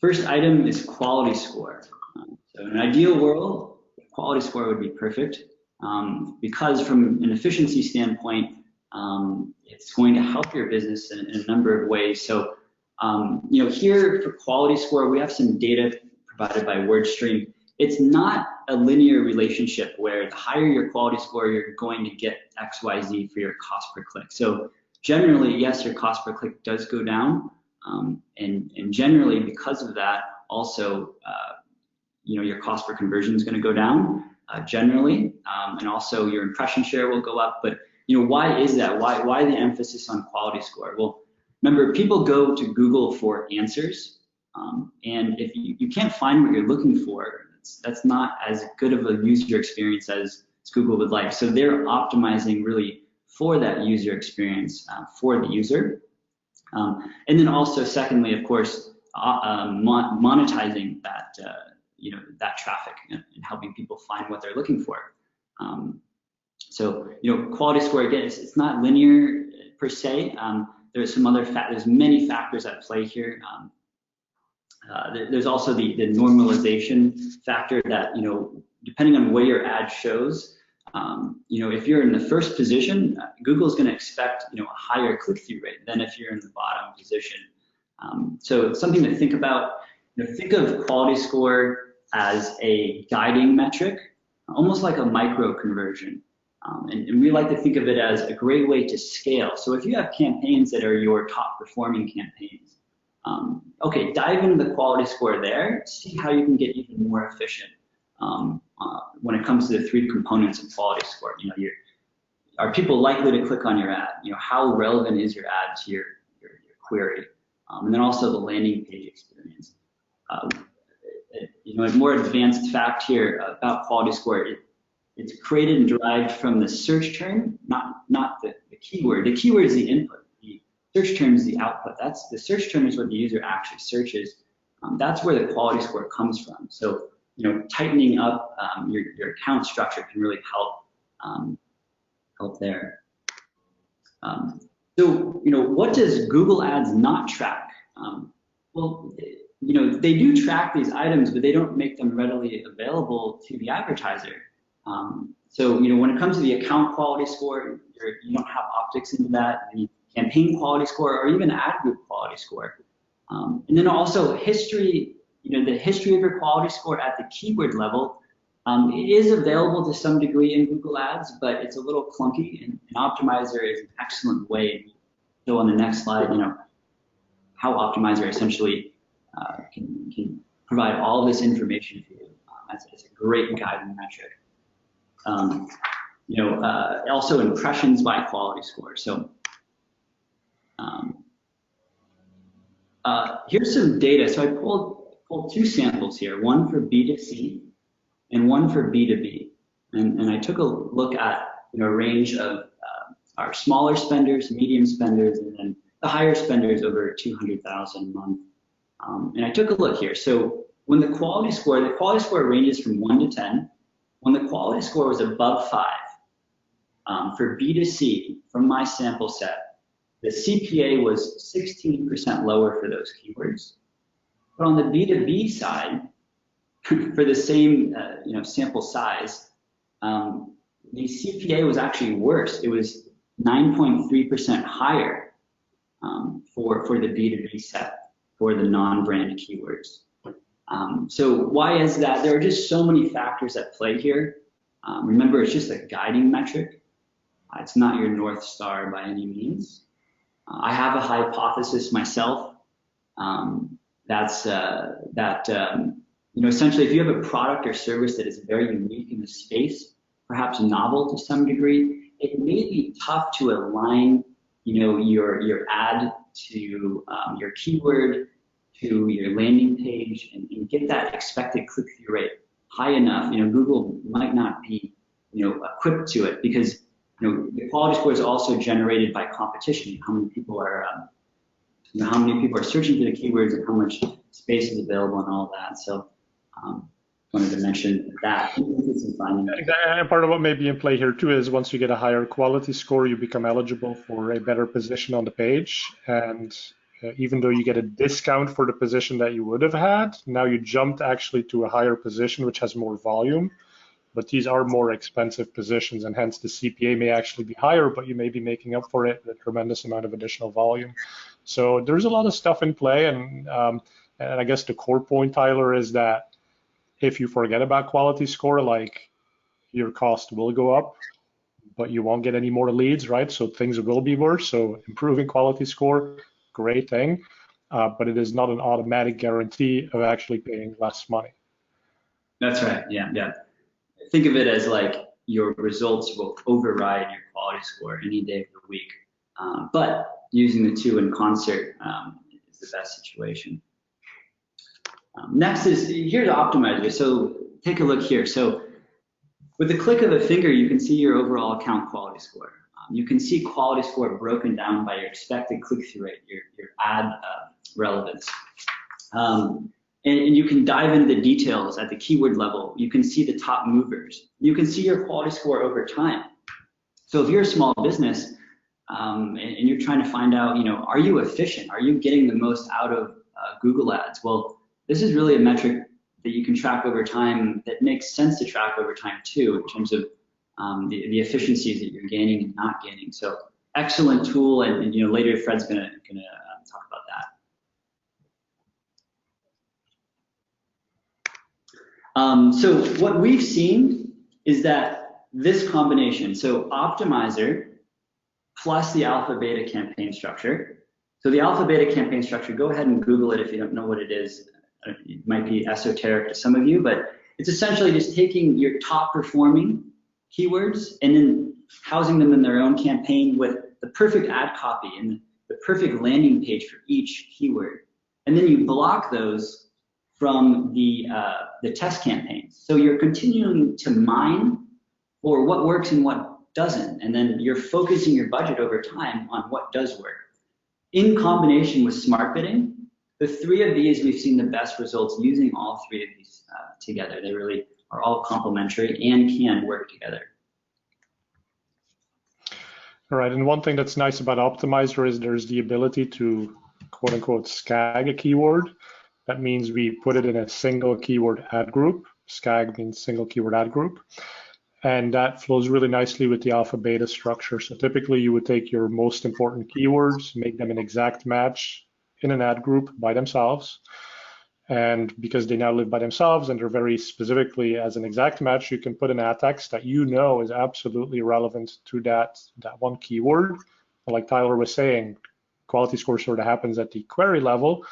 First item is quality score. So in an ideal world, quality score would be perfect because from an efficiency standpoint, it's going to help your business in a number of ways. So, here for quality score, we have some data provided by WordStream. It's not a linear relationship where the higher your quality score, you're going to get X, Y, Z for your cost per click. So generally, yes, your cost per click does go down. And generally, because of that, also, your cost per conversion is going to go down generally, and also your impression share will go up. But why is that? Why the emphasis on quality score? Well, remember, people go to Google for answers, and if you can't find what you're looking for, that's not as good of a user experience as Google would like. So they're optimizing really for that user experience for the user. And then also, secondly, of course, monetizing that that traffic and helping people find what they're looking for. So quality score, again, it's not linear per se. There's some other there's many factors at play here. There's also the normalization factor that depending on where your ad shows. If you're in the first position, Google's going to expect a higher click-through rate than if you're in the bottom position. So it's something to think about. Think of quality score as a guiding metric, almost like a micro conversion. And we like to think of it as a great way to scale. So if you have campaigns that are your top performing campaigns, okay, dive into the quality score there, see how you can get even more efficient. When it comes to the three components of quality score, are people likely to click on your ad? How relevant is your ad to your query? And then also the landing page experience. A more advanced fact here about quality score, it's created and derived from the search term, not the keyword. The keyword is the input. The search term is the output. The search term is what the user actually searches. That's where the quality score comes from. So tightening up your account structure can really help there. So what does Google Ads not track? Well, they do track these items, but they don't make them readily available to the advertiser. So when it comes to the account quality score, you don't have optics into that, the campaign quality score, or even ad group quality score. And then also history. The history of your quality score at the keyword level is available to some degree in Google Ads, but it's a little clunky, and Optmyzr is an excellent way. So on the next slide, how Optmyzr essentially can provide all of this information for you as a great guiding metric. Also impressions by quality score. So here's some data. So I pulled two samples here, one for B2C and one for B2B. And I took a look at a range of our smaller spenders, medium spenders, and then the higher spenders over 200,000 a month. And I took a look here. So when the quality score ranges from 1 to 10. When the quality score was above 5, for B2C, from my sample set, the CPA was 16% lower for those keywords. But on the B2B side, for the same sample size, the CPA was actually worse. It was 9.3% higher for the B2B set for the non-brand keywords. So why is that? There are just so many factors at play here. Remember, it's just a guiding metric. It's not your North Star by any means. I have a hypothesis myself. Essentially, if you have a product or service that is very unique in the space, perhaps novel to some degree, it may be tough to align, your ad to your keyword, to your landing page, and get that expected click-through rate high enough. Google might not be, equipped to it because, the quality score is also generated by competition. How many people are searching for the keywords and how much space is available and all that. So wanted to mention that. And part of what may be in play here too is once you get a higher quality score, you become eligible for a better position on the page. And even though you get a discount for the position that you would have had, now you jumped actually to a higher position which has more volume. But these are more expensive positions, and hence the CPA may actually be higher, but you may be making up for it with a tremendous amount of additional volume. So there's a lot of stuff in play, and I guess the core point, Tyler, is that if you forget about quality score, like your cost will go up, but you won't get any more leads, right? So things will be worse. So improving quality score, great thing, but it is not an automatic guarantee of actually paying less money. That's right. Yeah, yeah. Think of it as like your results will override your quality score any day of the week. But using the two in concert is the best situation. Next is, here's Optmyzr. So take a look here. So with the click of a finger, you can see your overall account quality score. You can see quality score broken down by your expected click-through rate, your ad relevance. And you can dive into the details at the keyword level. You can see the top movers. You can see your quality score over time. So if you're a small business and you're trying to find out, are you efficient? Are you getting the most out of Google Ads? Well, this is really a metric that you can track over time that makes sense to track over time too, in terms of the efficiencies that you're gaining and not gaining. So excellent tool, and later Fred's gonna talk about that. So what we've seen is that this combination, so Optmyzr plus the alpha beta campaign structure. So the alpha beta campaign structure, go ahead and Google it if you don't know what it is. It might be esoteric to some of you, but it's essentially just taking your top performing keywords and then housing them in their own campaign with the perfect ad copy and the perfect landing page for each keyword. And then you block those from the test campaigns. So you're continuing to mine for what works and what doesn't, and then you're focusing your budget over time on what does work. In combination with smart bidding, the three of these, we've seen the best results using all three of these together. They really are all complementary and can work together. All right, and one thing that's nice about Optmyzr is there's the ability to quote unquote scag a keyword. That means we put it in a single keyword ad group. Scag means single keyword ad group. And that flows really nicely with the alpha beta structure. So typically you would take your most important keywords, make them an exact match in an ad group by themselves. And because they now live by themselves and they're very specifically as an exact match, you can put an ad text that is absolutely relevant to that one keyword. And like Tyler was saying, quality score sort of happens at the query level.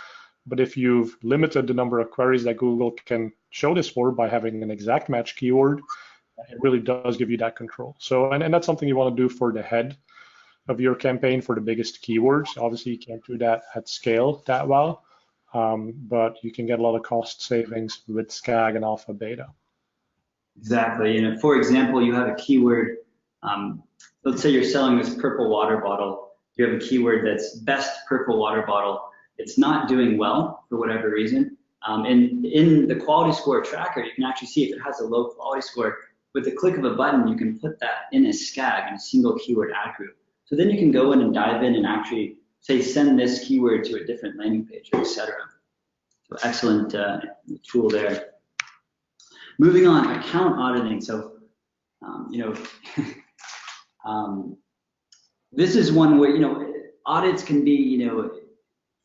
But if you've limited the number of queries that Google can show this for by having an exact match keyword, it really does give you that control. So, and that's something you want to do for the head of your campaign for the biggest keywords. Obviously, you can't do that at scale that well, but you can get a lot of cost savings with SCAG and alpha beta. Exactly. For example, you have a keyword. Let's say you're selling this purple water bottle. You have a keyword that's best purple water bottle. It's not doing well for whatever reason. And in the quality score tracker, you can actually see if it has a low quality score. With the click of a button, you can put that in a SCAG, in a single keyword ad group. So then you can go in and dive in and actually say, send this keyword to a different landing page, etc. So excellent tool there. Moving on, account auditing. So, this is one where, audits can be,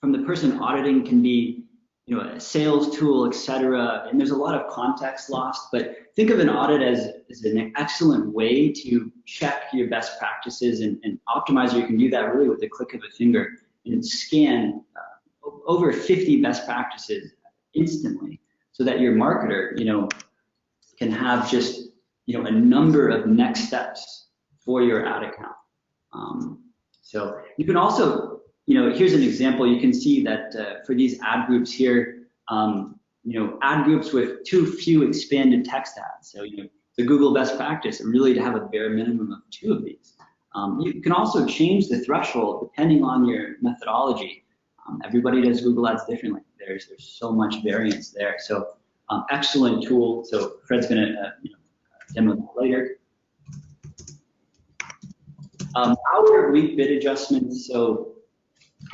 from the person auditing can be, a sales tool, etc. And there's a lot of context lost, but think of an audit as an excellent way to check your best practices, and Optmyzr, you can do that really with the click of a finger and scan over 50 best practices instantly, so that your marketer, can have just, a number of next steps for your ad account. So you can also, here's an example. You can see that for these ad groups here, ad groups with too few expanded text ads. So, the Google best practice really to have a bare minimum of 2 of these. You can also change the threshold depending on your methodology. Everybody does Google Ads differently. There's so much variance there. So excellent tool. So Fred's going to demo that later. Hour week bid adjustments. So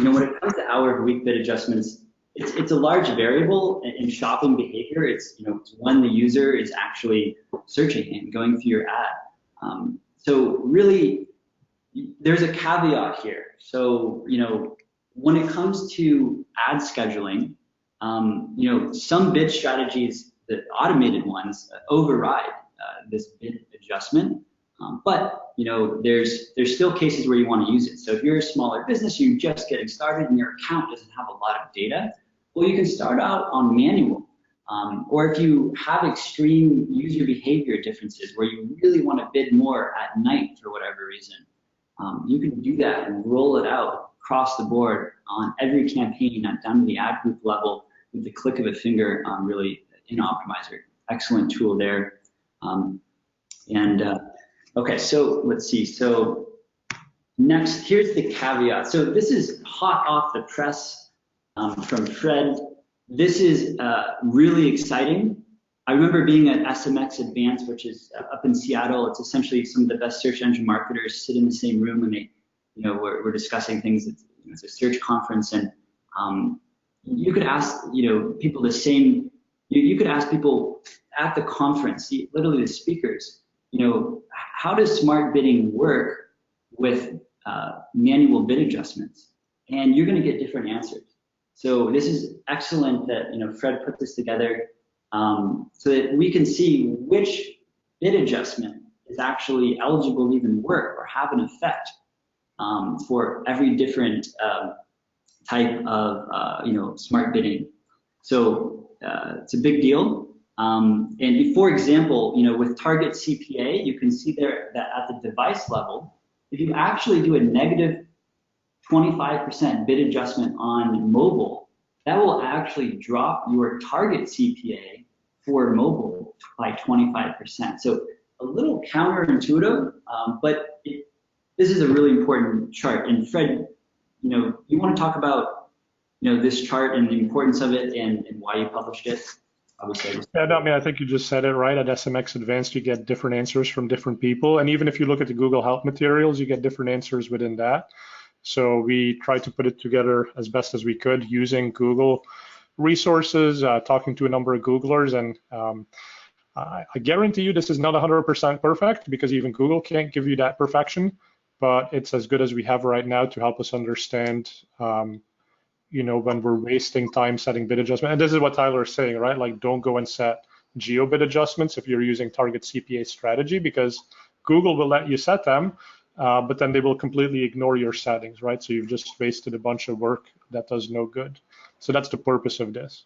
when it comes to hour of week bid adjustments, it's a large variable in shopping behavior. It's when the user is actually searching and going through your ad. So really, there's a caveat here. So when it comes to ad scheduling, some bid strategies, the automated ones, override this bid adjustment. But there's still cases where you want to use it. So if you're a smaller business, you're just getting started and your account doesn't have a lot of data, well, you can start out on manual. Or if you have extreme user behavior differences where you really want to bid more at night for whatever reason, you can do that and roll it out across the board on every campaign down to the ad group level with the click of a finger, really in Optmyzr. Excellent tool there. Okay, so let's see. So next, here's the caveat. So this is hot off the press from Fred. This is really exciting. I remember being at SMX Advanced, which is up in Seattle. It's essentially some of the best search engine marketers sit in the same room and they, we're discussing things. It's a search conference, and you could ask, people the same. You could ask people at the conference, literally the speakers, how does smart bidding work with manual bid adjustments? And you're going to get different answers. So this is excellent that Fred put this together so that we can see which bid adjustment is actually eligible to even work or have an effect for every different type of smart bidding. So it's a big deal. And for example, with target CPA, you can see there that at the device level, if you actually do a negative 25% bid adjustment on mobile, that will actually drop your target CPA for mobile by 25%. So a little counterintuitive, but this is a really important chart. And Fred, you want to talk about this chart and the importance of it and why you published it? Yeah, no, I think you just said it right. At SMX Advanced, you get different answers from different people. And even if you look at the Google Help materials, you get different answers within that. So we tried to put it together as best as we could using Google resources, talking to a number of Googlers. And I guarantee you this is not 100% perfect because even Google can't give you that perfection. But it's as good as we have right now to help us understand when we're wasting time setting bid adjustment. And this is what Tyler is saying, right? Like, don't go and set geo bid adjustments if you're using target CPA strategy, because Google will let you set them, but then they will completely ignore your settings, right? So you've just wasted a bunch of work that does no good. So that's the purpose of this.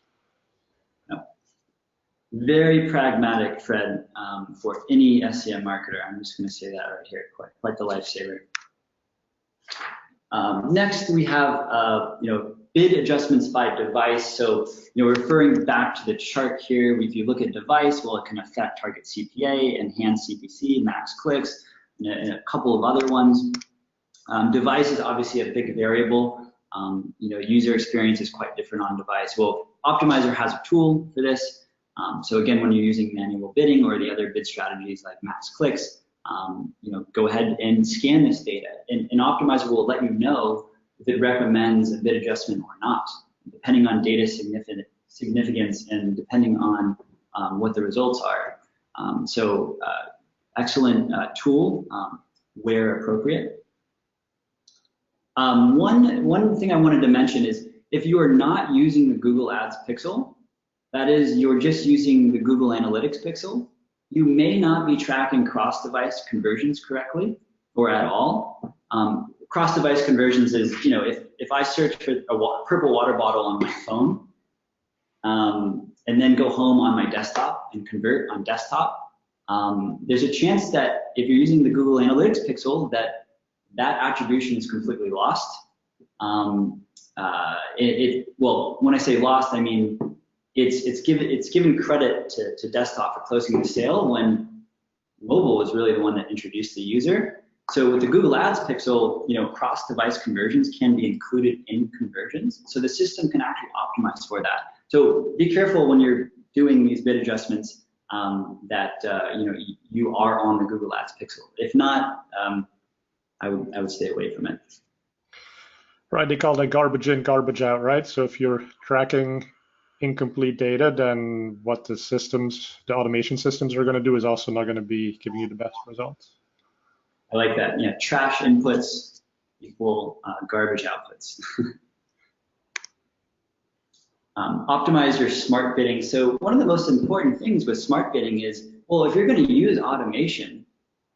Very pragmatic, Fred, for any SEM marketer. I'm just going to say that right here. Quite the lifesaver. Next, we have bid adjustments by device. So referring back to the chart here, if you look at device, well, it can affect target CPA, enhanced CPC, max clicks, and a couple of other ones. Device is obviously a big variable. User experience is quite different on device. Well, Optmyzr has a tool for this. So again, when you're using manual bidding or the other bid strategies like max clicks, go ahead and scan this data. And Optmyzr will let you know if it recommends a bid adjustment or not, depending on data significance and depending on what the results are. So excellent tool where appropriate. One thing I wanted to mention is if you are not using the Google Ads pixel, that is, you're just using the Google Analytics pixel, you may not be tracking cross-device conversions correctly or at all. Cross-device conversions is, if I search for a purple water bottle on my phone and then go home on my desktop and convert on desktop, there's a chance that if you're using the Google Analytics pixel, that attribution is completely lost. Well, when I say lost, I mean it's given credit to desktop for closing the sale when mobile was really the one that introduced the user. So with the Google Ads pixel, cross-device conversions can be included in conversions. So the system can actually optimize for that. So be careful when you're doing these bid adjustments that you are on the Google Ads pixel. If not, I would stay away from it. Right, they call that garbage in, garbage out, right? So if you're tracking incomplete data, then what the systems, the automation systems are going to do is also not going to be giving you the best results. I like that. Yeah, trash inputs equal garbage outputs. Optmyzr smart bidding. So one of the most important things with smart bidding is, well, if you're going to use automation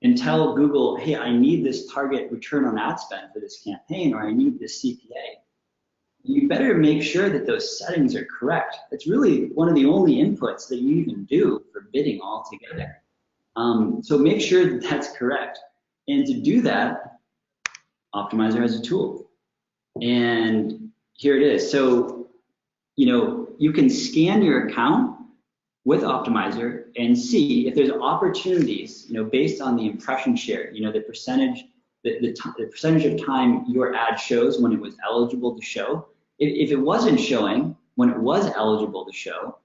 and tell Google, hey, I need this target return on ad spend for this campaign, or I need this CPA, you better make sure that those settings are correct. It's really one of the only inputs that you even do for bidding altogether. So make sure that that's correct. And to do that, Optmyzr has a tool. And here it is. So, you can scan your account with Optmyzr and see if there's opportunities, based on the impression share, the percentage, the percentage of time your ad shows when it was eligible to show. If it wasn't showing when it was eligible to show,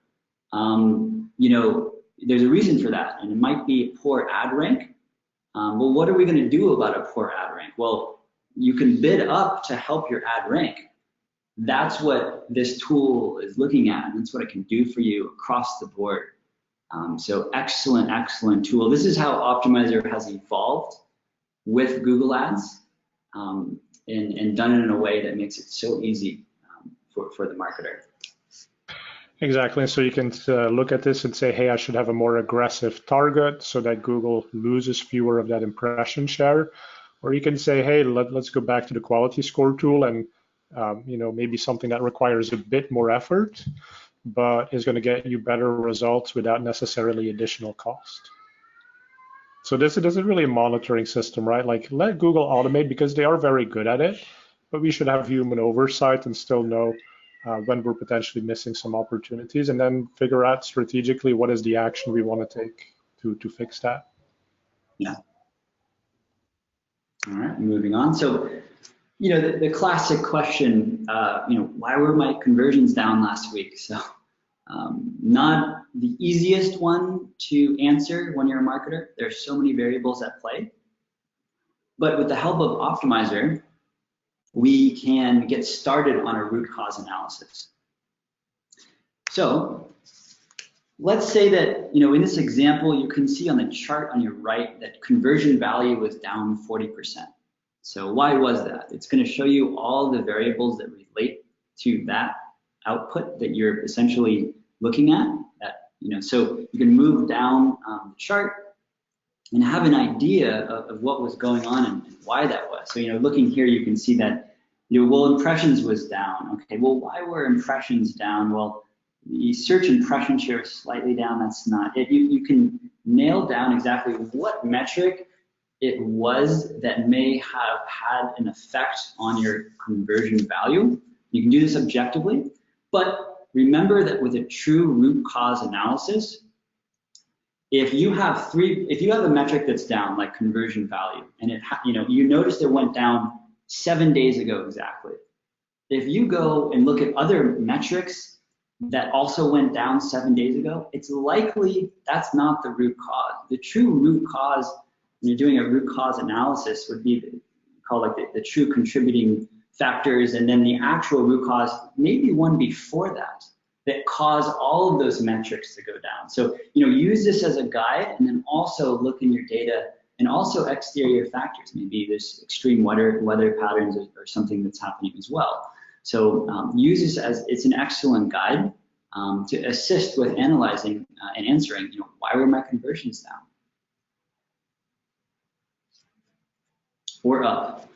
there's a reason for that, and it might be a poor ad rank. Well, what are we going to do about a poor ad rank? Well, you can bid up to help your ad rank. That's what this tool is looking at, and that's what it can do for you across the board. So excellent, excellent tool. This is how Optmyzr has evolved with Google Ads and done it in a way that makes it so easy for the marketer. Exactly. So you can look at this and say, hey, I should have a more aggressive target so that Google loses fewer of that impression share. Or you can say, hey, let's go back to the quality score tool and maybe something that requires a bit more effort, but is going to get you better results without necessarily additional cost. So this is really a monitoring system, right? Like, let Google automate because they are very good at it, but we should have human oversight and still know when we're potentially missing some opportunities, and then figure out strategically what is the action we want to take to fix that. Yeah. All right, moving on. So, the classic question, why were my conversions down last week? So, not the easiest one to answer when you're a marketer. There's so many variables at play. But with the help of Optmyzr, we can get started on a root cause analysis. So, let's say that, in this example, you can see on the chart on your right that conversion value was down 40%. So why was that? It's going to show you all the variables that relate to that output that you're essentially looking at. So you can move down the chart and have an idea of what was going on and why that was. So, looking here, you can see that, impressions was down. Okay, well, why were impressions down? Well, the search impression share is slightly down. That's not it. You can nail down exactly what metric it was that may have had an effect on your conversion value. You can do this objectively, but remember that with a true root cause analysis, if you have a metric that's down, like conversion value, and you noticed it went down 7 days ago exactly. If you go and look at other metrics that also went down 7 days ago, it's likely that's not the root cause. The true root cause, when you're doing a root cause analysis, would be called like the true contributing factors, and then the actual root cause, maybe one before that cause all of those metrics to go down. So, use this as a guide, and then also look in your data and also exterior factors. Maybe there's extreme weather patterns or something that's happening as well. So use this as, it's an excellent guide to assist with analyzing and answering, why were my conversions down? Or up.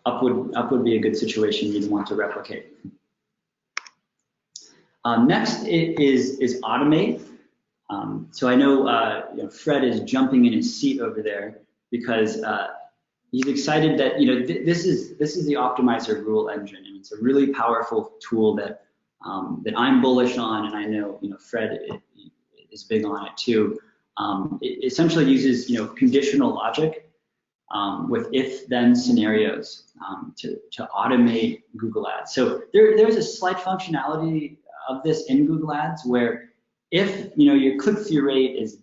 Up would be a good situation you'd want to replicate. Next is automate. So I know, Fred is jumping in his seat over there because he's excited that this is the Optmyzr rule engine, and it's a really powerful tool that I'm bullish on, and I know Fred is big on it too. It essentially uses conditional logic with if-then scenarios to automate Google Ads. So there's a slight functionality of this in Google Ads where if your click-through rate is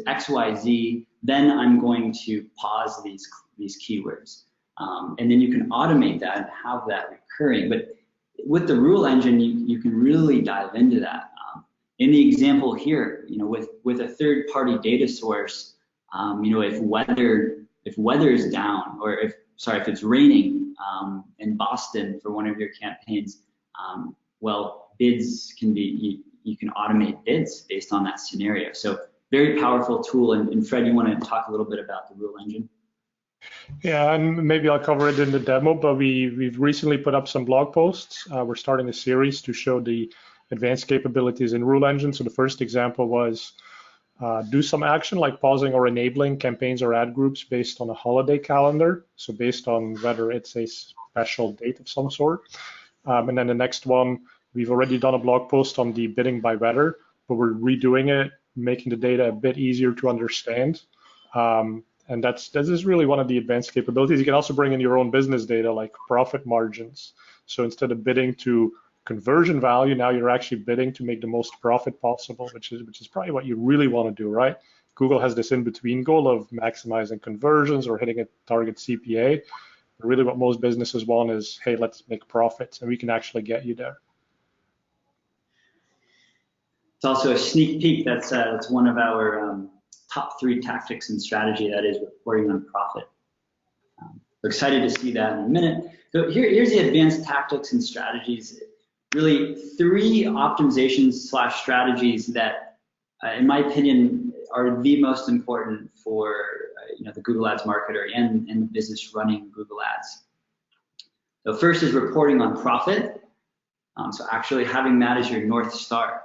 XYZ, then I'm going to pause these keywords. And then you can automate that and have that recurring. But with the rule engine, you can really dive into that. In the example here, with a third-party data source, if weather is down, or if it's raining in Boston for one of your campaigns, well, bids can be, you can automate bids based on that scenario. So very powerful tool. And Fred, you want to talk a little bit about the rule engine? Yeah, and maybe I'll cover it in the demo, but we've recently put up some blog posts. We're starting a series to show the advanced capabilities in rule engine. So the first example was do some action like pausing or enabling campaigns or ad groups based on a holiday calendar. So based on whether it's a special date of some sort. And then the next one, we've already done a blog post on the bidding by weather, but we're redoing it, making the data a bit easier to understand. And this is really one of the advanced capabilities. You can also bring in your own business data like profit margins. So instead of bidding to conversion value, now you're actually bidding to make the most profit possible, which is probably what you really want to do, right? Google has this in-between goal of maximizing conversions or hitting a target CPA. But really what most businesses want is, hey, let's make profits, and we can actually get you there. It's also a sneak peek. That's one of our top 3 tactics and strategy, that is reporting on profit. We're excited to see that in a minute. So here's the advanced tactics and strategies. Really 3 optimizations/strategies that, in my opinion, are the most important for the Google Ads marketer and the business running Google Ads. So first is reporting on profit. So actually having that as your North Star.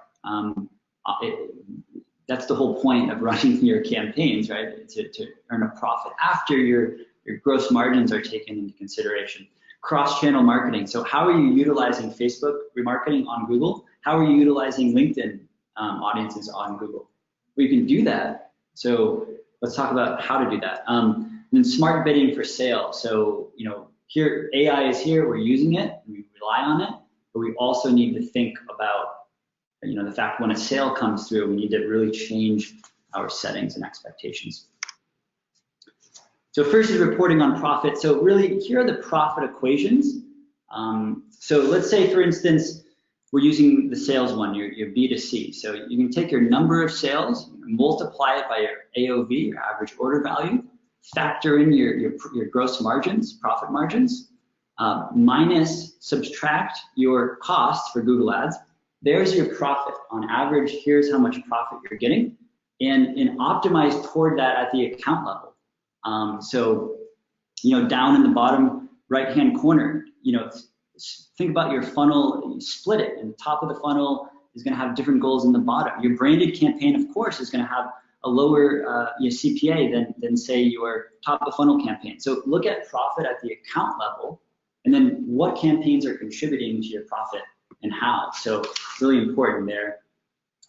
That's the whole point of running your campaigns, right? To earn a profit after your gross margins are taken into consideration. Cross-channel marketing. So how are you utilizing Facebook remarketing on Google? How are you utilizing LinkedIn audiences on Google? Well, you can do that. So let's talk about how to do that. And then smart bidding for sale. So here AI is here. We're using it. We rely on it, but we also need to think about the fact when a sale comes through, we need to really change our settings and expectations. So first is reporting on profit. So really, here are the profit equations. So let's say, for instance, we're using the sales one, your B2C. So you can take your number of sales, multiply it by your AOV, your average order value, factor in your gross margins, profit margins, minus subtract your costs for Google Ads. There's your profit. On average, here's how much profit you're getting, and optimize toward that at the account level. So, down in the bottom right-hand corner, think about your funnel, you split it, and the top of the funnel is going to have different goals in the bottom. Your branded campaign, of course, is going to have a lower CPA than say your top of the funnel campaign. So look at profit at the account level, and then what campaigns are contributing to your profit and how. So really important there.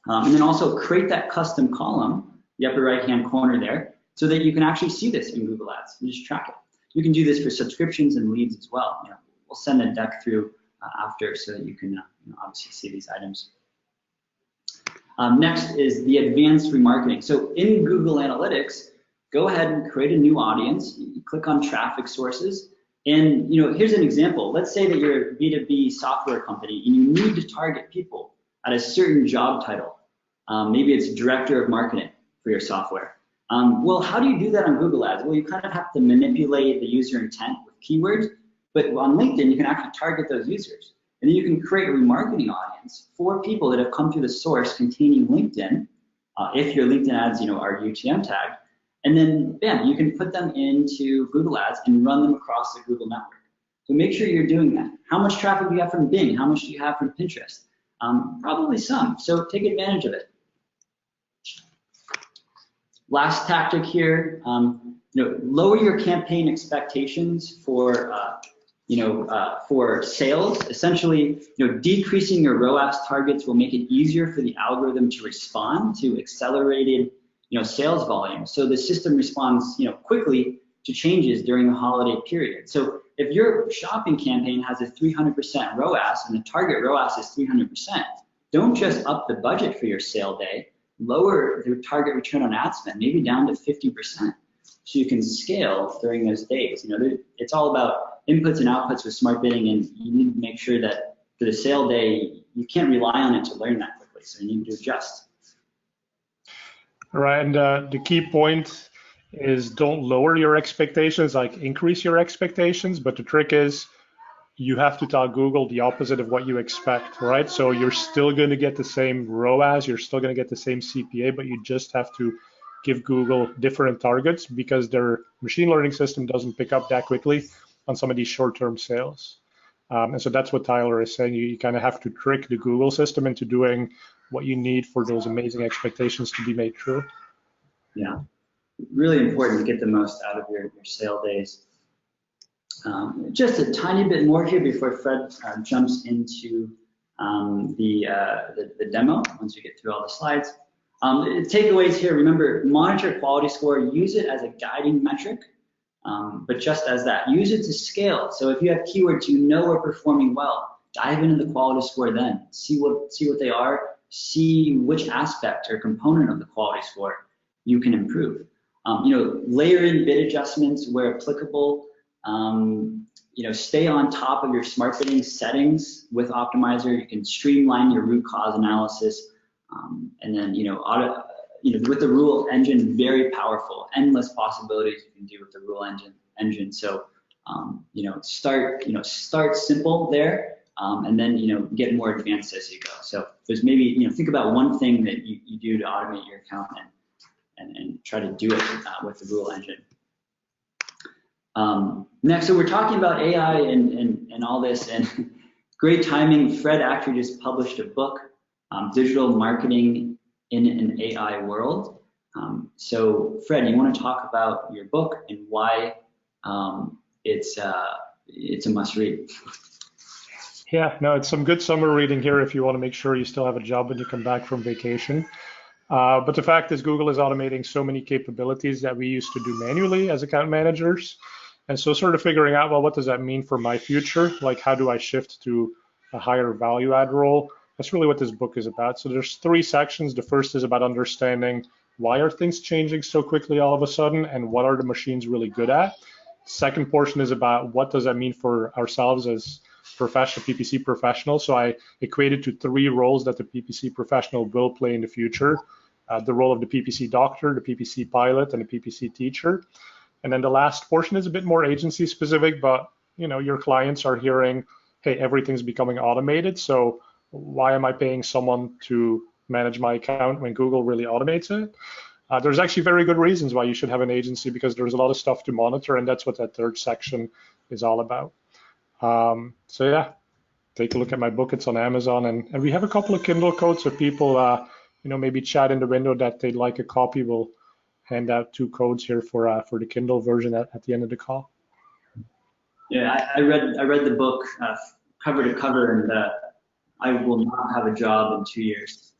And then also create that custom column, the upper right-hand corner there, so that you can actually see this in Google Ads and just track it. You can do this for subscriptions and leads as well. We'll send a deck through after so that you can obviously see these items. Next is the advanced remarketing. So in Google Analytics, go ahead and create a new audience. You click on traffic sources. And here's an example. Let's say that you're a B2B software company and you need to target people at a certain job title. Maybe it's director of marketing for your software. Well, how do you do that on Google Ads? Well, you kind of have to manipulate the user intent with keywords, but on LinkedIn, you can actually target those users. And then you can create a remarketing audience for people that have come through the source containing LinkedIn, if your LinkedIn ads are UTM tagged. And then, bam, you can put them into Google Ads and run them across the Google network. So make sure you're doing that. How much traffic do you have from Bing? How much do you have from Pinterest? Probably some, so take advantage of it. Last tactic here, lower your campaign expectations for sales. Essentially, decreasing your ROAS targets will make it easier for the algorithm to respond to accelerated sales volume. So the system responds quickly to changes during the holiday period. So if your shopping campaign has a 300% ROAS and the target ROAS is 300%, don't just up the budget for your sale day, lower the target return on ad spend, maybe down to 50%. so you can scale during those days. You know, it's all about inputs and outputs with smart bidding, and you need to make sure that for the sale day, you can't rely on it to learn that quickly, so you need to adjust. Right, and the key point is don't lower your expectations, like increase your expectations, but the trick is you have to tell Google the opposite of what you expect, right? So you're still going to get the same ROAS, you're still going to get the same CPA, but you just have to give Google different targets because their machine learning system doesn't pick up that quickly on some of these short-term sales. And so that's what Tyler is saying. You kind of have to trick the Google system into doing what you need for those amazing expectations to be made true. Yeah, really important to get the most out of your sale days. Just a tiny bit more here before Fred jumps into the demo, once we get through all the slides. Takeaways here, remember, monitor quality score, use it as a guiding metric, but just as that, use it to scale. So if you have keywords you know are performing well, dive into the quality score then, see what they are, see which aspect or component of the quality score you can improve. You know, layer in bid adjustments where applicable. You know, stay on top of your smart bidding settings with Optmyzr. You can streamline your root cause analysis, and then you know, with the rule engine, very powerful, endless possibilities you can do with the rule engine. So you know, start simple there, and then you know, get more advanced as you go. So there's maybe, you know, think about one thing that you do to automate your account and try to do it with the rule engine. Next, so we're talking about AI and all this, and great timing. Fred actually just published a book, Digital Marketing in an AI World. So Fred, you want to talk about your book and why it's a must read? Yeah, no, it's some good summer reading here if you want to make sure you still have a job when you come back from vacation. But the fact is Google is automating so many capabilities that we used to do manually as account managers. And so sort of figuring out, well, what does that mean for my future? Like, how do I shift to a higher value add role? That's really what this book is about. So there's 3 sections. The first is about understanding why are things changing so quickly all of a sudden, and what are the machines really good at? Second portion is about what does that mean for ourselves as PPC professionals. So I equated to 3 roles that the PPC professional will play in the future. The role of the PPC doctor, the PPC pilot, and the PPC teacher. And then the last portion is a bit more agency specific, but you know, your clients are hearing, hey, everything's becoming automated. So why am I paying someone to manage my account when Google really automates it? There's actually very good reasons why you should have an agency, because there's a lot of stuff to monitor, and that's what that 3rd section is all about. So yeah, take a look at my book. It's on Amazon, and we have a couple of Kindle codes. So people, you know, maybe chat in the window that they'd like a copy. We'll hand out 2 codes here for the Kindle version at the end of the call. Yeah, I read the book cover to cover, and I will not have a job in 2 years.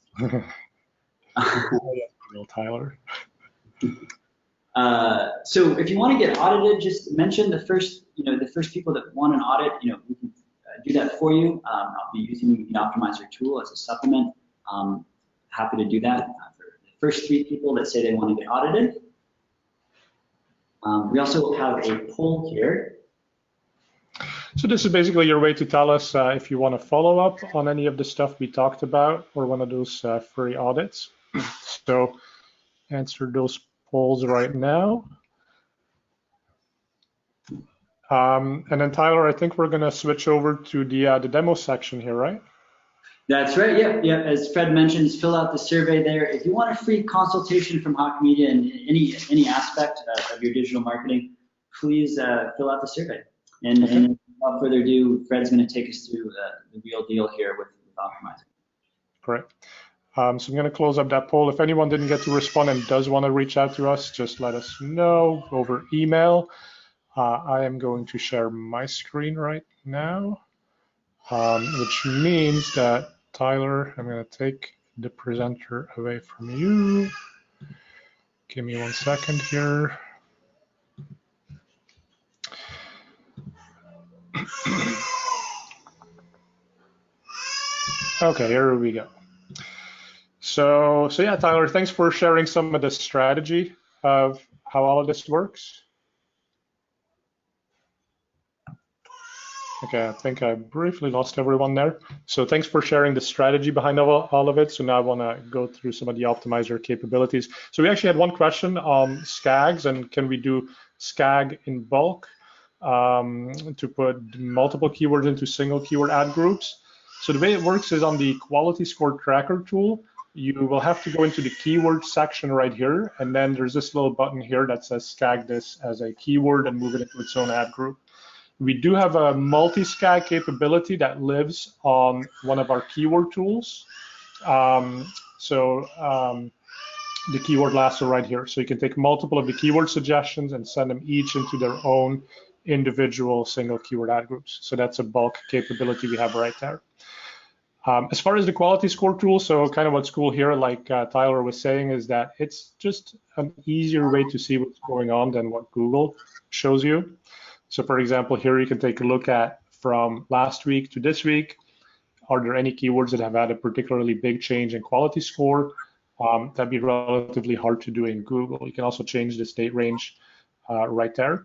Tyler. So if you want to get audited, just mention the first people that want an audit. You know, we can do that for you. I'll be using the Optmyzr tool as a supplement. Happy to do that for the first 3 people that say they want to get audited. We also have a poll here. So this is basically your way to tell us if you want to follow up on any of the stuff we talked about or one of those free audits. So answer those polls right now. And then Tyler, I think we're going to switch over to the demo section here, right? That's right. Yeah. As Fred mentioned, fill out the survey there. If you want a free consultation from Hawke Media in any aspect of your digital marketing, please fill out the survey. And without further ado, Fred's going to take us through the real deal here with Optmyzr. Great. So I'm going to close up that poll. If anyone didn't get to respond and does want to reach out to us, just let us know over email. I am going to share my screen right now, which means that, Tyler, I'm going to take the presenter away from you. Give me 1 second here. Okay, here we go. So yeah, Tyler, thanks for sharing some of the strategy of how all of this works? Okay, I think I briefly lost everyone there. So thanks for sharing the strategy behind all of it. So now I want to go through some of the Optmyzr capabilities. So we actually had one question on SCAGs, and can we do SCAG in bulk to put multiple keywords into single keyword ad groups? So the way it works is on the quality score tracker tool, you will have to go into the keyword section right here, and then there's this little button here that says SCAG this as a keyword and move it into its own ad group. We do have a multi-SCAG capability that lives on one of our keyword tools. The keyword lasso right here. So you can take multiple of the keyword suggestions and send them each into their own individual single keyword ad groups. So that's a bulk capability we have right there. As far as the quality score tool, so kind of what's cool here, like Tyler was saying, is that it's just an easier way to see what's going on than what Google shows you. So for example, here you can take a look at from last week to this week, are there any keywords that have had a particularly big change in quality score? That'd be relatively hard to do in Google. You can also change the state range right there.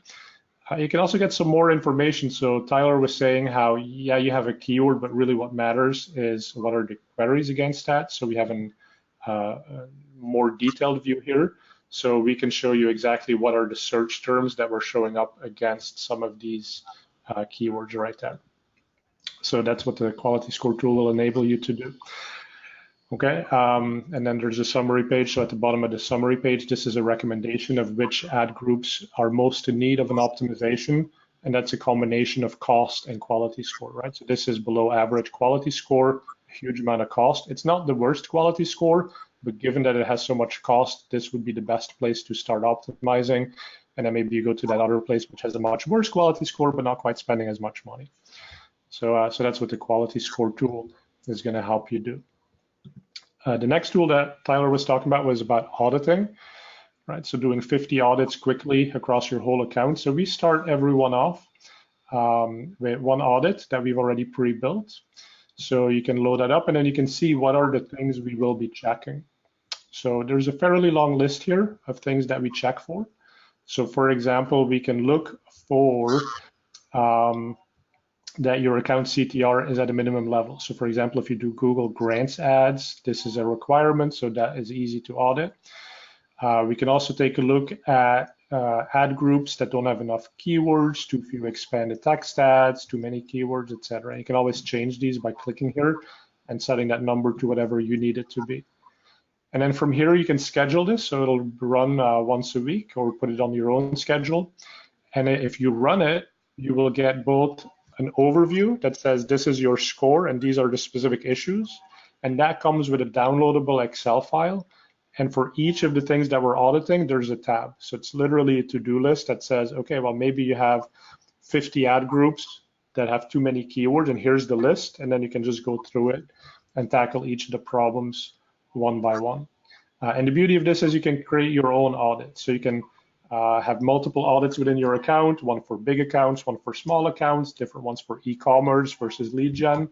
You can also get some more information. So Tyler was saying how, yeah, you have a keyword, but really what matters is what are the queries against that. So we have a more detailed view here. So we can show you exactly what are the search terms that were showing up against some of these keywords right there. So that's what the quality score tool will enable you to do. Okay, and then there's a summary page. So at the bottom of the summary page, this is a recommendation of which ad groups are most in need of an optimization. And that's a combination of cost and quality score, right? So this is below average quality score, a huge amount of cost. It's not the worst quality score, but given that it has so much cost, this would be the best place to start optimizing. And then maybe you go to that other place which has a much worse quality score, but not quite spending as much money. So that's what the quality score tool is going to help you do. The next tool that Tyler was talking about was about auditing, right? So doing 50 audits quickly across your whole account. So we start everyone off with one audit that we've already pre-built. So you can load that up and then you can see what are the things we will be checking. So there's a fairly long list here of things that we check for. So for example, we can look for that your account CTR is at a minimum level. So for example, if you do Google Grants ads, this is a requirement, so that is easy to audit. We can also take a look at ad groups that don't have enough keywords, too few expanded text ads, too many keywords, etc. You can always change these by clicking here and setting that number to whatever you need it to be. And then from here, you can schedule this, so it'll run once a week or put it on your own schedule. And if you run it, you will get both an overview that says this is your score and these are the specific issues. And that comes with a downloadable Excel file. And for each of the things that we're auditing, there's a tab. So it's literally a to-do list that says, okay, well, maybe you have 50 ad groups that have too many keywords, and here's the list. And then you can just go through it and tackle each of the problems one by one. And the beauty of this is you can create your own audit. So you can have multiple audits within your account, one for big accounts, one for small accounts, different ones for e-commerce versus lead gen.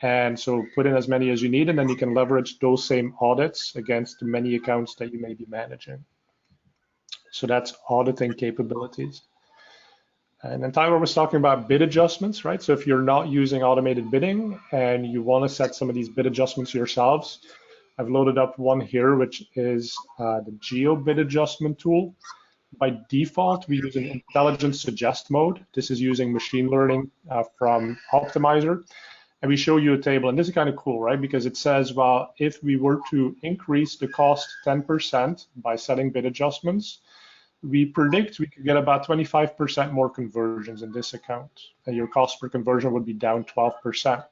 And so put in as many as you need, and then you can leverage those same audits against the many accounts that you may be managing. So that's auditing capabilities. And then Tyler was talking about bid adjustments, right? So if you're not using automated bidding and you want to set some of these bid adjustments yourselves, I've loaded up one here, which is the Geo Bid Adjustment tool. By default, we use an intelligent suggest mode. This is using machine learning from Optmyzr. And we show you a table, and this is kind of cool, right? Because it says, well, if we were to increase the cost 10% by setting bid adjustments, we predict we could get about 25% more conversions in this account. And your cost per conversion would be down 12%.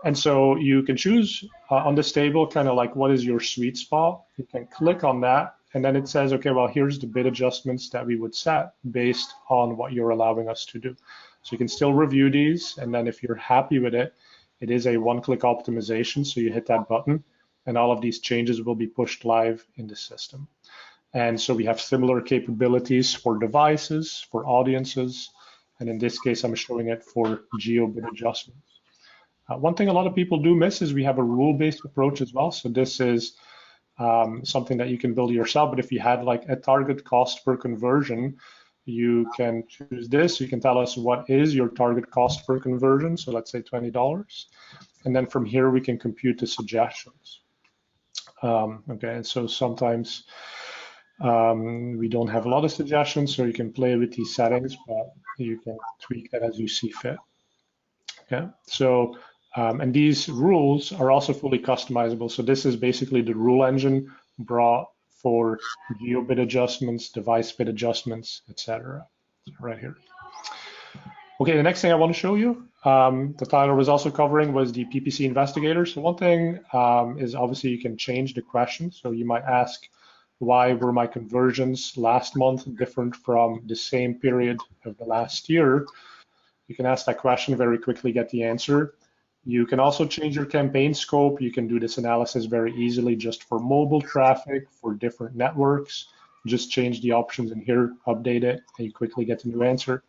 And so you can choose on this table kind of like what is your sweet spot. You can click on that, and then it says, okay, well, here's the bid adjustments that we would set based on what you're allowing us to do. So you can still review these, and then if you're happy with it, it is a one-click optimization. So you hit that button, and all of these changes will be pushed live in the system. And so we have similar capabilities for devices, for audiences, and in this case, I'm showing it for geo bid adjustments. One thing a lot of people do miss is we have a rule-based approach as well. So this is something that you can build yourself. But if you had like a target cost per conversion, you can choose this. You can tell us what is your target cost per conversion. So let's say $20. And then from here, we can compute the suggestions. Okay, and so sometimes we don't have a lot of suggestions, so you can play with these settings, but you can tweak that as you see fit. Okay, so and these rules are also fully customizable. So this is basically the rule engine brought for geo bit adjustments, device bit adjustments, etc. Right here. Okay, the next thing I want to show you that Tyler was also covering was the PPC Investigators. So one thing is obviously you can change the question. So you might ask, why were my conversions last month different from the same period of the last year? You can ask that question, very quickly get the answer. You can also change your campaign scope. You can do this analysis very easily just for mobile traffic, for different networks. Just change the options in here, update it, and you quickly get the new answer.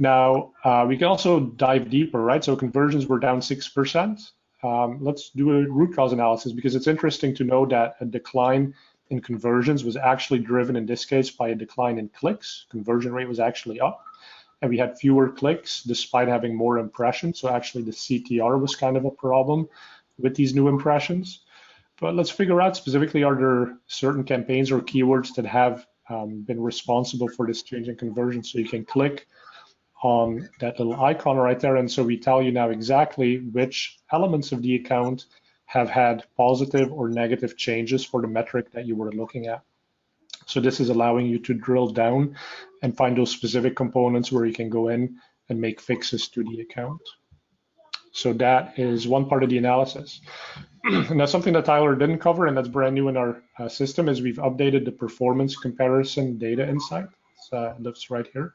Now, we can also dive deeper, right? So conversions were down 6%. Let's do a root cause analysis, because it's interesting to know that a decline in conversions was actually driven in this case by a decline in clicks. Conversion rate was actually up, and we had fewer clicks despite having more impressions. So actually the CTR was kind of a problem with these new impressions. But let's figure out specifically, are there certain campaigns or keywords that have been responsible for this change in conversion? So you can click on that little icon right there, and so we tell you now exactly which elements of the account have had positive or negative changes for the metric that you were looking at. So this is allowing you to drill down and find those specific components where you can go in and make fixes to the account. So that is one part of the analysis. Now, something that Tyler didn't cover, and that's brand new in our system, is we've updated the performance comparison data insight. So that's right here.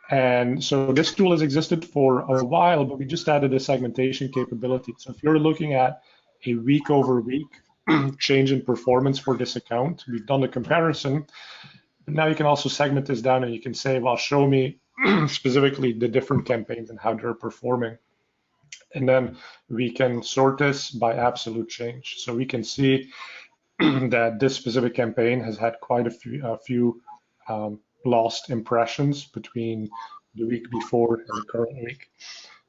And so this tool has existed for a while, but we just added a segmentation capability. So if you're looking at a week over week change in performance for this account, we've done the comparison. Now you can also segment this down, and you can say, well, show me specifically the different campaigns and how they're performing. And then we can sort this by absolute change. So we can see that this specific campaign has had quite a few lost impressions between the week before and the current week.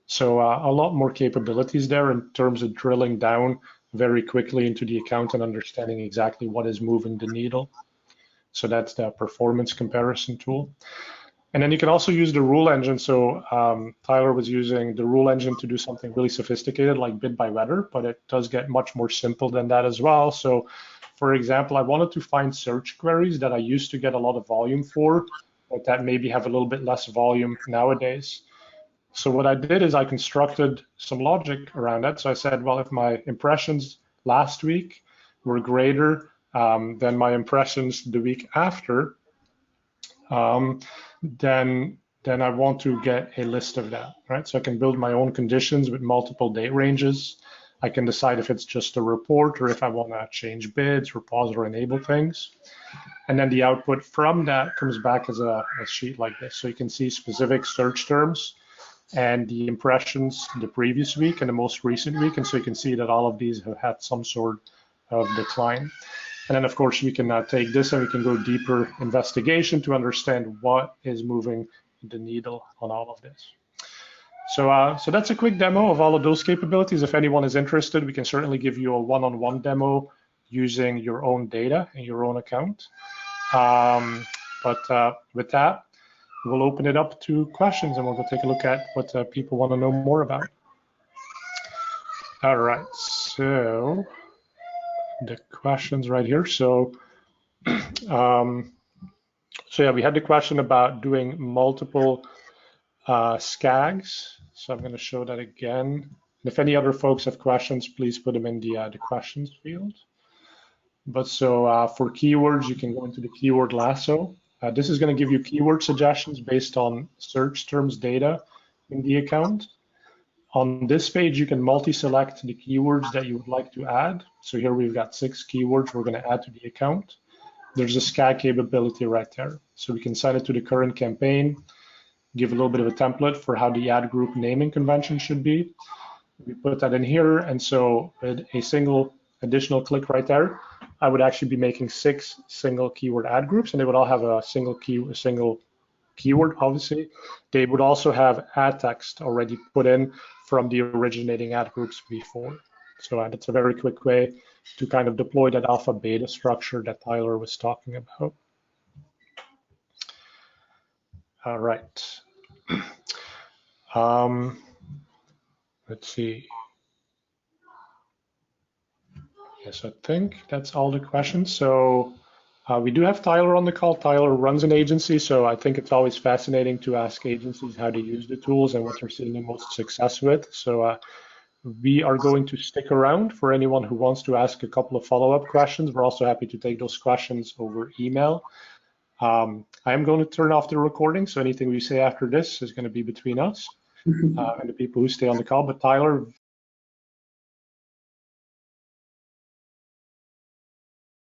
So a lot more capabilities there in terms of drilling down very quickly into the account and understanding exactly what is moving the needle. So that's the performance comparison tool. And then you can also use the rule engine. So Tyler was using the rule engine to do something really sophisticated like bid by weather, but it does get much more simple than that as well. So for example, I wanted to find search queries that I used to get a lot of volume for, but that maybe have a little bit less volume nowadays. So what I did is I constructed some logic around that. So I said, well, if my impressions last week were greater than my impressions the week after, then I want to get a list of that, right? So I can build my own conditions with multiple date ranges. I can decide if it's just a report or if I want to change bids or pause or enable things. And then the output from that comes back as a sheet like this. So you can see specific search terms and the impressions the previous week and the most recent week. And so you can see that all of these have had some sort of decline. And then, of course, we can now take this and we can go deeper investigation to understand what is moving the needle on all of this. So that's a quick demo of all of those capabilities. If anyone is interested, we can certainly give you a one-on-one demo using your own data in your own account. But with that, we'll open it up to questions and we'll go take a look at what people want to know more about. All right, so the questions right here. So yeah, we had the question about doing multiple SCAGs. So I'm going to show that again. And if any other folks have questions, please put them in the questions field. But so for keywords, you can go into the keyword lasso. This is going to give you keyword suggestions based on search terms data in the account. On this page, you can multi-select the keywords that you would like to add. So here we've got 6 keywords we're going to add to the account. There's a SCAG capability right there. So we can set it to the current campaign, give a little bit of a template for how the ad group naming convention should be. We put that in here, and so with a single additional click right there, I would actually be making 6 single keyword ad groups, and they would all have a single keyword, obviously. They would also have ad text already put in from the originating ad groups before. So that's a very quick way to kind of deploy that alpha beta structure that Tyler was talking about. All right. Let's see. Yes, I think that's all the questions. So we do have Tyler on the call. Tyler runs an agency, so I think it's always fascinating to ask agencies how to use the tools and what they're seeing the most success with. So we are going to stick around for anyone who wants to ask a couple of follow-up questions. We're also happy to take those questions over email. I am going to turn off the recording, so anything we say after this is going to be between us and the people who stay on the call. But Tyler,